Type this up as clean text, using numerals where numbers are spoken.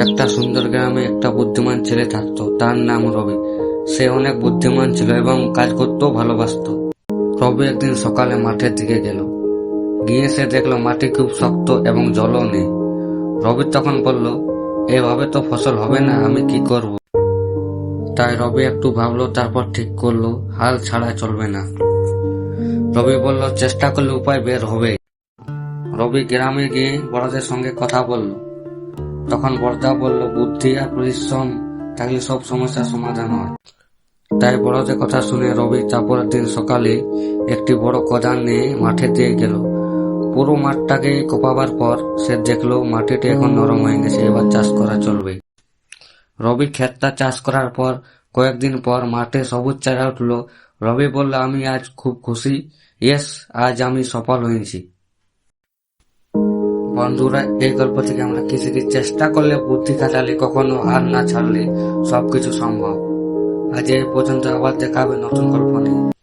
একটা সুন্দর গ্রামে একটা বুদ্ধিমান ছেলে থাকতো, তার নাম রবি। সে অনেক বুদ্ধিমান ছিল এবং কাজ করতেও ভালোবাসতো। রবি একদিন সকালে মাঠের দিকে গেল। গিয়ে সে দেখলো মাটি খুব শক্ত এবং জলও নেই। রবি তখন বলল, এভাবে তো ফসল হবে না, আমি কি করব? তাই রবি একটু ভাবলো, তারপর ঠিক করলো হাল ছাড়া চলবে না। রবি বলল, চেষ্টা করলে উপায় বের হবে। রবি গ্রামে গিয়ে বড়দের সঙ্গে কথা বলল। তখন বড়দা বলল, বুদ্ধি আর পরিশ্রম থাকলে সব সমস্যার সমাধান হয়। তাই বড়দের কথা শুনে রবি তারপরের দিন সকালে একটি বড় কোদাল নিয়ে মাঠে দিয়ে গেল। পুরো মাঠটাকে কোপাবার পর সে দেখলো মাটিটি এখন নরম হয়ে গেছে, এবার চাষ করা চলবে। রবি ক্ষেতটা চাষ করার পর কয়েকদিন পর মাঠে সবুজ চারা উঠলো। রবি বলল, আমি আজ খুব খুশি। ইয়েস, আজ আমি সফল হয়েছি। বন্ধুরা, এই গল্প থেকে আমরা কি শিখি? চেষ্টা করলে, বুদ্ধি খাটালে, কখনো হার না ছাড়লে সবকিছু সম্ভব। আজ এই পর্যন্ত, আবার দেখা হবে নতুন গল্প নিয়ে।